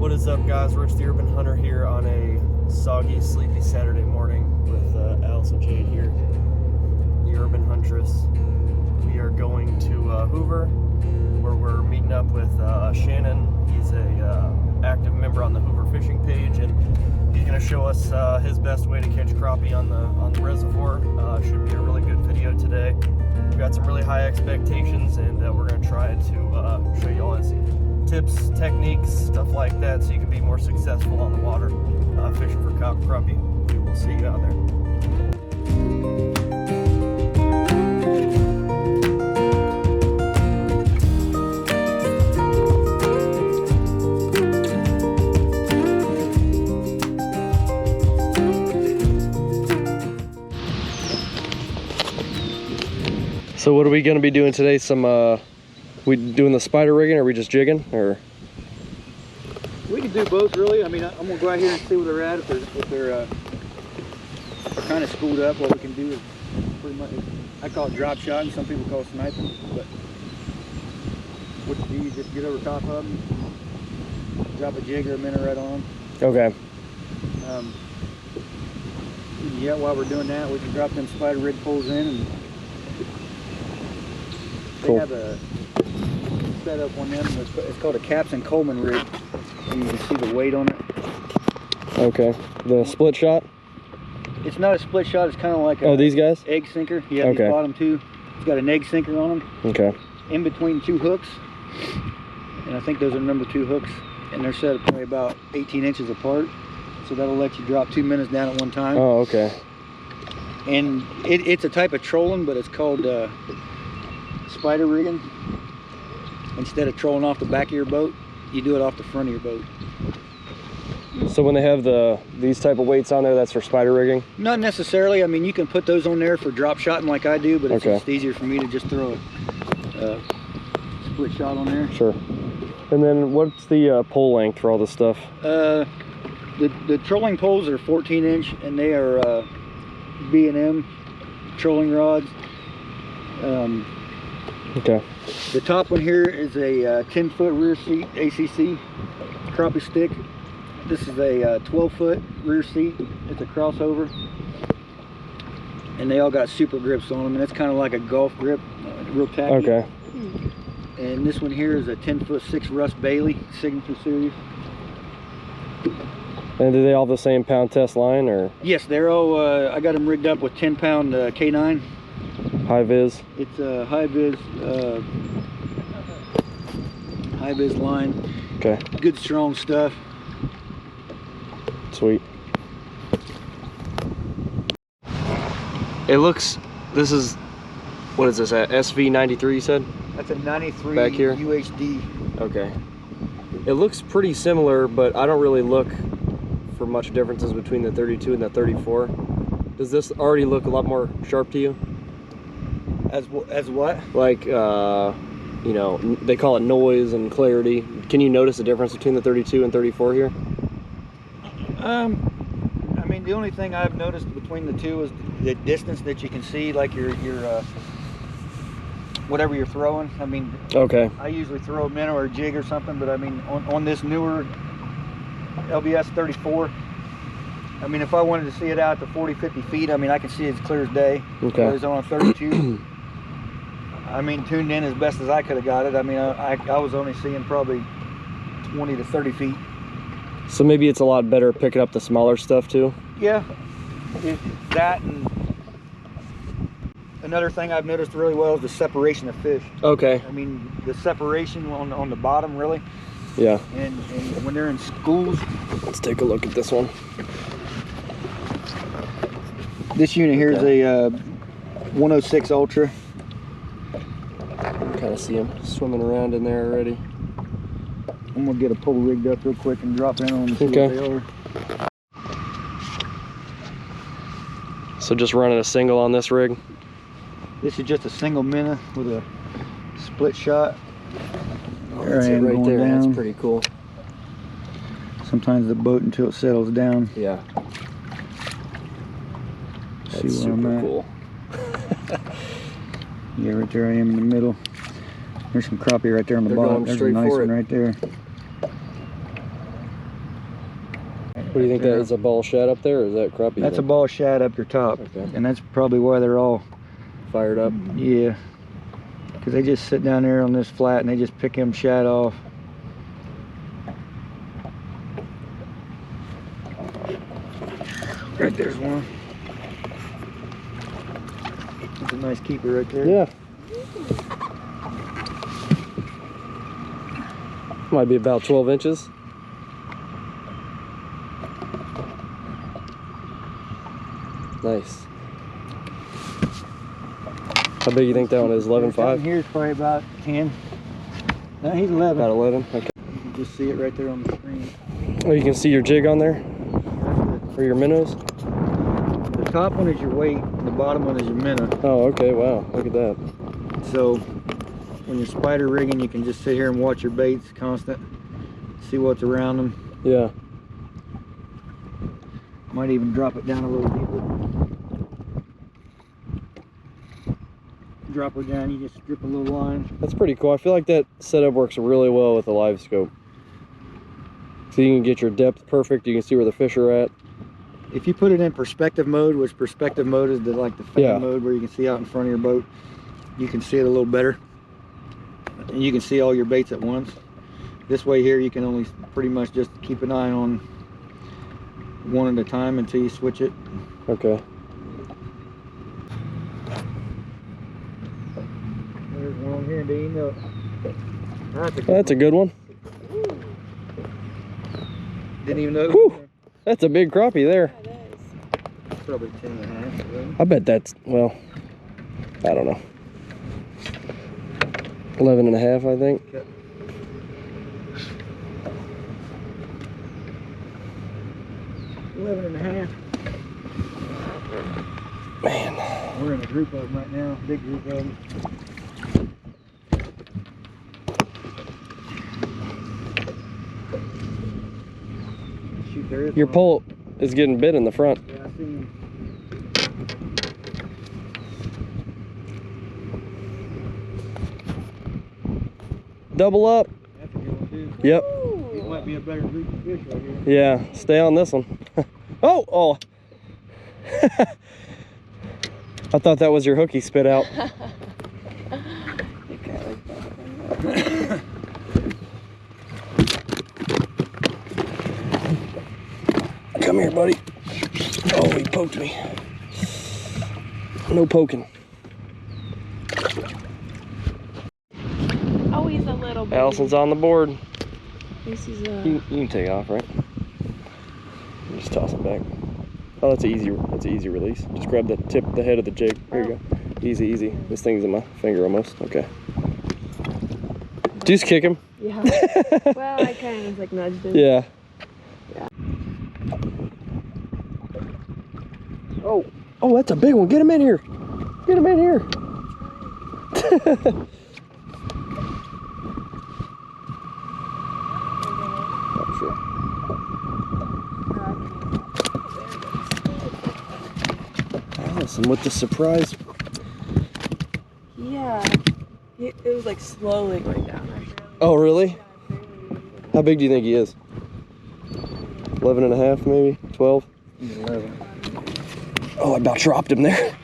What is up, guys? Rich the Urban Hunter here on a soggy, sleepy Saturday morning with Alice and Jade here, the Urban Huntress. We are going to Hoover, where we're meeting up with Shannon. He's a active member on the Hoover fishing page, and he's going to show us his best way to catch crappie on the reservoir. Should be a really good video today. We've got some really high expectations, and we're going to try to show you all his tips, techniques, stuff like that, so you can be more successful on the water fishing for crappie. We will see you out there. So what are we going to be doing today? We doing the spider rigging, or are we just jigging, or? We can do both, really. I mean, I'm gonna go out here and see where they're at. If they're kind of schooled up, what we can do is pretty much, I call it drop shotting. Some people call it sniping. But what you do, you just get over top of them, drop a jig or a minnow right on them. Okay. Yeah, while we're doing that, we can drop them spider rig poles in, and they cool. have a setup on them. It's called a Caps and Coleman rig, and you can see the weight on it. Okay. The split shot? It's not a split shot. It's kind of like a these guys? Egg sinker. Yeah, okay. These bottom two. It's got an egg sinker on them. Okay. In between two hooks, and I think those are number 2 hooks, and they're set probably about 18 inches apart. So that'll let you drop 2 minnows down at one time. Oh, okay. And it's a type of trolling, but it's called spider rigging. Instead of trolling off the back of your boat, you do it off the front of your boat. So when they have these type of weights on there, that's for spider rigging? Not necessarily. I mean, you can put those on there for drop shotting like I do, but it's just easier for me to just throw a split shot on there. Sure. And then what's the pole length for all this stuff? The trolling poles are 14-inch, and they are B&M trolling rods. Okay. The top one here is a 10-foot rear seat ACC crappie stick. This is a 12-foot rear seat. It's a crossover, and they all got super grips on them, and it's kind of like a golf grip, real tacky. Okay. And this one here is a 10-foot 6 Russ Bailey signature series. And do they all have the same pound test line, or? Yes, they're all. I got them rigged up with 10-pound K9. High vis? It's a high vis line. Okay. Good strong stuff. Sweet. It looks, what is this, at SV93 you said? That's a 93 back here? UHD. Okay. It looks pretty similar, but I don't really look for much differences between the 32 and the 34. Does this already look a lot more sharp to you? As what? Like, you know, they call it noise and clarity. Can you notice the difference between the 32 and 34 here? I mean, the only thing I've noticed between the two is the distance that you can see, like your whatever you're throwing. I mean, okay. I usually throw a minnow or a jig or something, but I mean, on this newer LVS 34, I mean, if I wanted to see it out to 40-50 feet, I mean, I can see it as clear as day. Okay. Whereas on a 32, I mean, tuned in as best as I could have got it. I mean, I was only seeing probably 20 to 30 feet. So maybe it's a lot better picking up the smaller stuff too? Yeah, that, and another thing I've noticed really well is the separation of fish. Okay. I mean, the separation on the bottom, really. Yeah. And when they're in schools. Let's take a look at this one. This unit here is a 106 Ultra. Kind of see them swimming around in there already. I'm gonna get a pole rigged up real quick and drop in on them and see what they are. So just running a single on this rig? This is just a single minnow with a split shot. That's it right there. That's pretty cool. Sometimes the boat until it settles down. Yeah. That's super cool. Yeah, right there I am in the middle. There's some crappie right there on the bottom. There's a nice one right there. What do you think that is, a ball shad up there, or is that crappie? That's a ball shad up your top. Okay. And that's probably why they're all Fired up. Yeah. Because they just sit down there on this flat and they just pick them shad off. Right there's one. That's a nice keeper right there. Yeah. Might be about 12 inches. Nice. How big do you think that one is? 11.5? Here's probably about 10. No, he's 11. About 11? Okay. You can just see it right there on the screen. Oh, you can see your jig on there? Or your minnows? The top one is your weight, and the bottom one is your minnow. Oh, okay. Wow. Look at that. So when you're spider rigging, you can just sit here and watch your baits constant, see what's around them. Yeah. Might even drop it down a little deeper. Drop her down, you just strip a little line. That's pretty cool. I feel like that setup works really well with a live scope. So you can get your depth perfect. You can see where the fish are at. If you put it in perspective mode, which perspective mode is the fan mode where you can see out in front of your boat, you can see it a little better. And you can see all your baits at once. This way here, you can only pretty much just keep an eye on one at a time until you switch it. Okay. There's one here, do you know? That's a good one. Didn't even know. Whew. That's a big crappie there. Yeah, it is. Probably 10.5. I bet that's, well, I don't know. 11.5, I think. Okay. $11.5. Man. We're in a group of them right now, big group of them. Shoot, there is Your one. pole is getting bit in the front. Yeah, I see him. Double up. That's a good one too. Yep. These might be a better group of fish right here. Yeah, stay on this one. Oh. I thought that was your hook he spit out. Come here, buddy. Oh, he poked me. No poking. Oh, he's a little bit. Allison's on the board. This is You can take it off, right? Just toss it back. Oh, that's an easy release. Just grab the tip, the head of the jig. There you go. Easy. This thing's in my finger almost. Okay. Just kick him. Yeah. Well, I kind of like nudged him. Yeah. Oh, that's a big one. Get him in here. Get him in here. Allison with the surprise. Yeah. It was like slowly going down. Oh, really? How big do you think he is? 11.5, maybe? 12? 11. Oh, I about dropped him there.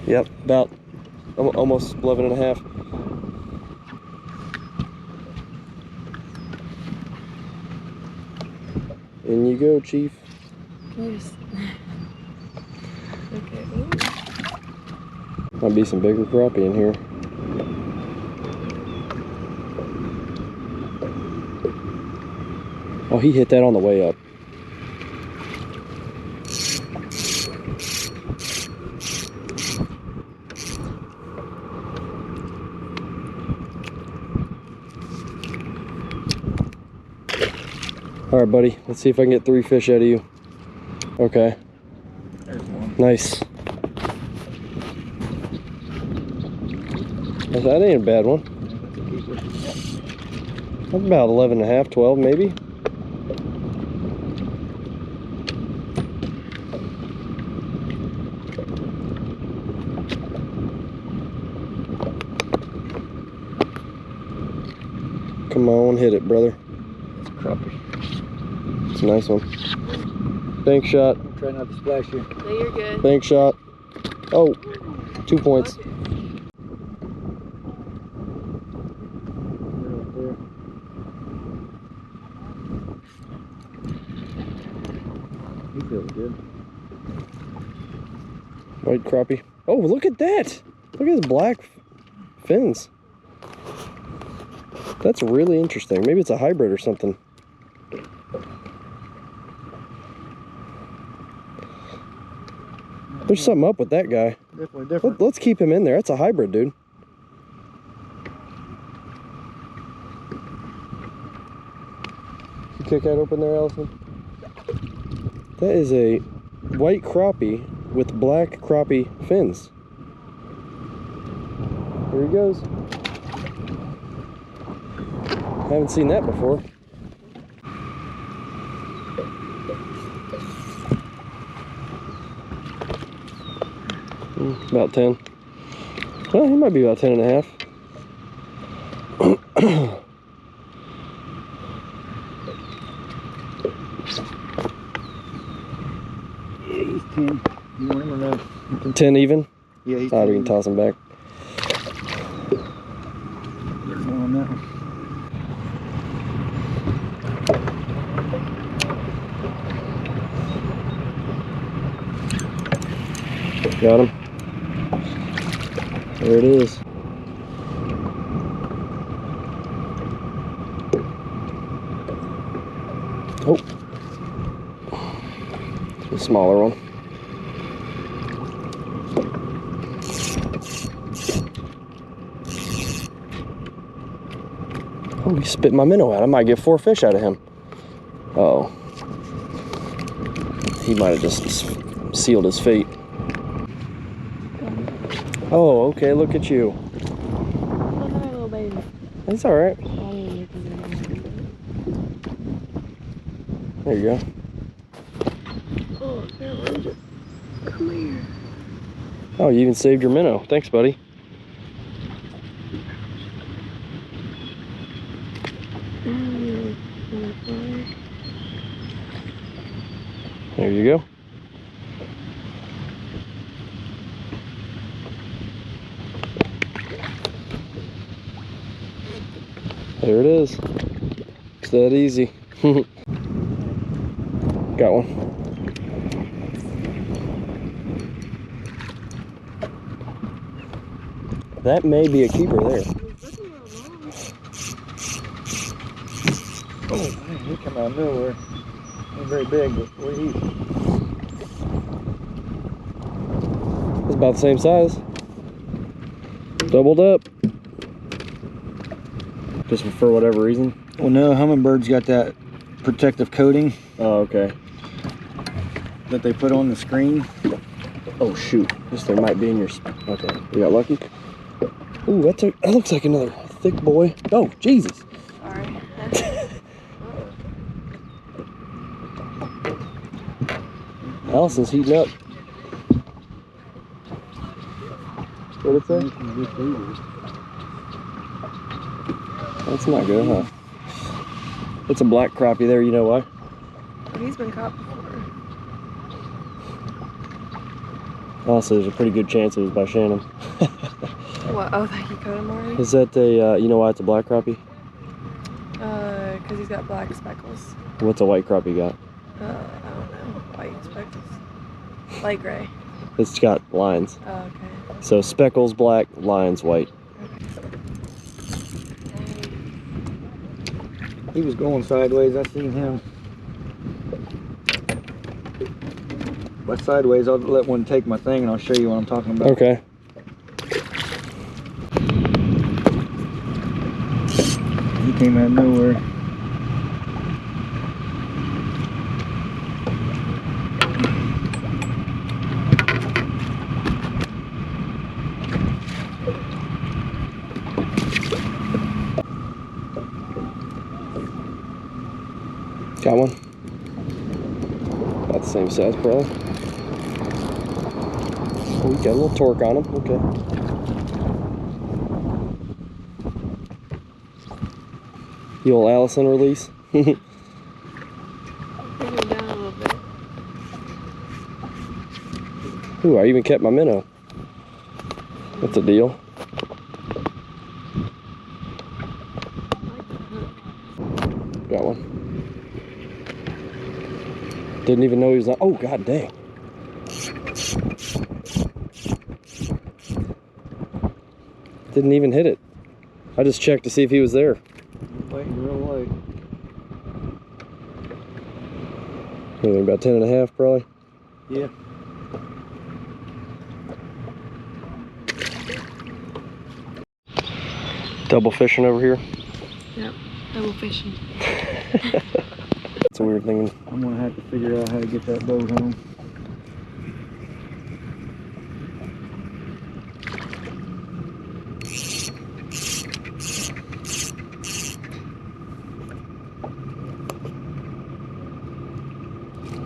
Yep, about almost 11.5. In you go, Chief. Yes. Okay. Might be some bigger crappie in here. Oh, he hit that on the way up. All right, buddy. Let's see if I can get 3 fish out of you. Okay. There's one. Nice. That ain't a bad one. That's about 11.5, 12 maybe. Come on, hit it, brother. crappie. It's a nice one. Bank shot. I'm trying not to splash you. No, you're good. Bank shot. Oh, 2 points. Okay. Right there. He feels good. White crappie. Oh, look at that. Look at his black fins. That's really interesting. Maybe it's a hybrid or something. There's something up with that guy. Definitely different. Let's keep him in there. That's a hybrid, dude. You kick that open there, Allison? That is a white crappie with black crappie fins. Here he goes. Haven't seen that before. About 10. Well, he might be about 10 and a half. Yeah, he's 10. You want him or no? 10 even? Yeah, he's 10. We 10. can toss him back. There's one on that one. Got him. There it is. Oh. A smaller one. Oh, he spit my minnow out. I might get 4 fish out of him. Uh-oh. He might have just sealed his fate. Oh, okay, look at you. Oh, hi, little baby. It's alright. Oh, you're There you go. Oh, there, Ranger. Come here. Oh, you even saved your minnow. Thanks, buddy. There you go. There it is. It's that easy. Got one. That may be a keeper there. Oh, man, he come out of nowhere. Ain't very big, but where he? It's about the same size. Doubled up. Just for whatever reason. Well, no, hummingbirds got that protective coating Oh, okay. that they put on the screen. Oh shoot, this thing might be in your. Okay, you got lucky. Ooh, that looks like another thick boy. Oh Jesus! Sorry. Allison's heating up. What'd it say? That's not good, huh? It's a black crappie there. You know why? He's been caught before. Also, there's a pretty good chance it was by Shannon. What? Oh, that he caught him already? Is that a? You know why it's a black crappie? Because he's got black speckles. What's a white crappie got? I don't know. White speckles. Light gray. It's got lines. Oh, okay. So speckles black, lines white. He was going sideways. I seen him. By sideways, I'll let one take my thing and I'll show you what I'm talking about. Okay. He came out of nowhere. Got one. About the same size, probably. Oh, we got a little torque on him. Okay. The old Allison release. Ooh, I even kept my minnow. That's a deal. Got one. Didn't even know he was on. Oh, god dang. Didn't even hit it. I just checked to see if he was there. Waiting real late. Only about 10 and a half, probably. Yeah. Double fishing over here. Yep, double fishing. That's a weird thing. I'm gonna have to figure out how to get that boat home.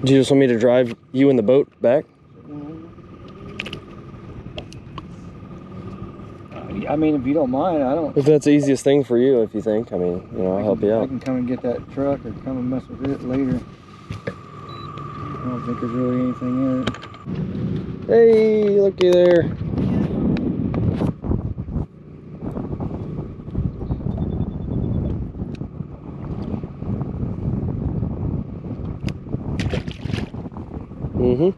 Do you just want me to drive you in the boat back? I mean, if you don't mind, I don't. If that's the easiest thing for you, if you think. I mean, you know, I'll help you I out. can come and get that truck or come and mess with it later. I don't think there's really anything in it. Hey, looky there. Mm-hmm.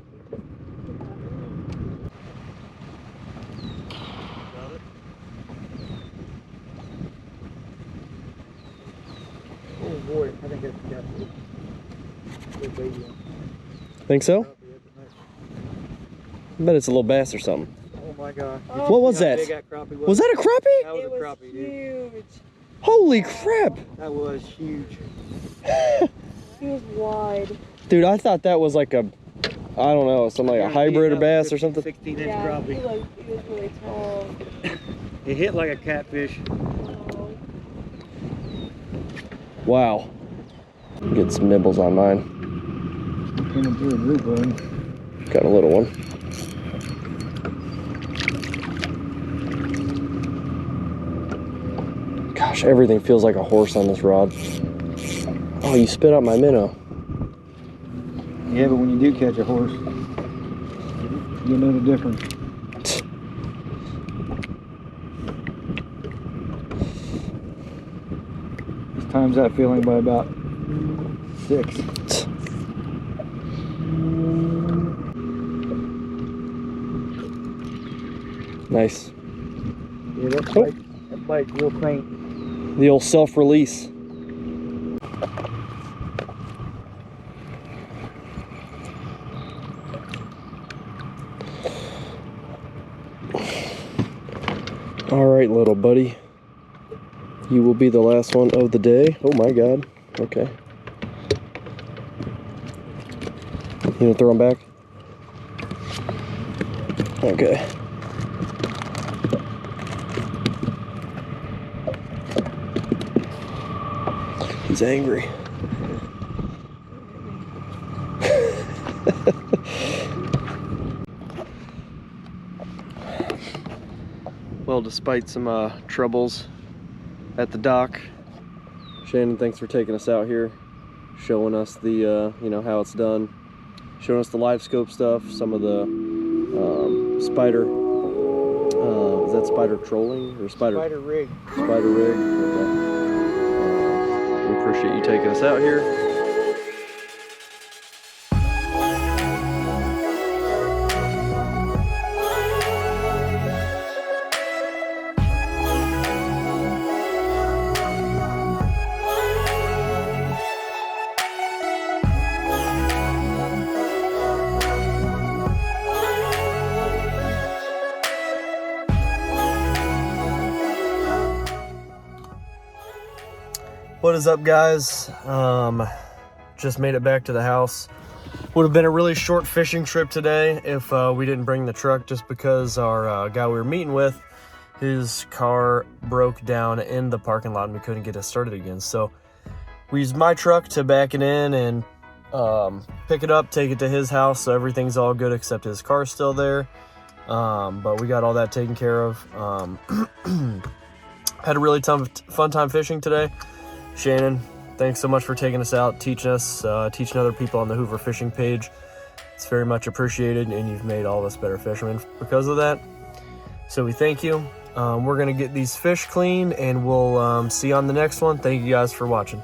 Oh boy, I think that's got good baby. Think so? I bet it's a little bass or something. Oh my gosh. What was that? Was that a crappie? That was a crappie, dude. Huge. Holy crap! That was huge. He was wide. Dude, I thought that was like a, I don't know, something like a hybrid or bass or something. 16-inch Yeah, crappie. he was really tall. It hit like a catfish. Oh. Wow. Get some nibbles on mine. Coming through a group of them. Got a little one. Gosh, everything feels like a horse on this rod. Oh, you spit out my minnow. Yeah, but when you do catch a horse, you know the difference. This times that feeling by about 6. Nice. Yeah, that bite's real faint. The old self-release. All right, little buddy. You will be the last one of the day. Oh my God. Okay. You gonna throw him back? Okay. He's angry. Well, despite some troubles at the dock, Shannon, thanks for taking us out here, showing us the you know, how it's done, showing us the Livescope stuff, some of the spider. Is that spider trolling or spider rig? Spider rig. Okay. We appreciate you taking us out here. What is up, guys? Just made it back to the house. Would have been a really short fishing trip today if we didn't bring the truck, just because our guy we were meeting with, his car broke down in the parking lot and we couldn't get it started again. So we used my truck to back it in and pick it up, take it to his house, so everything's all good except his car's still there. But we got all that taken care of. Had a really fun time fishing today. Shannon, thanks so much for taking us out, teaching other people on the Hoover fishing page. It's very much appreciated, and you've made all of us better fishermen because of that. So we thank you. We're going to get these fish cleaned, and we'll see you on the next one. Thank you guys for watching.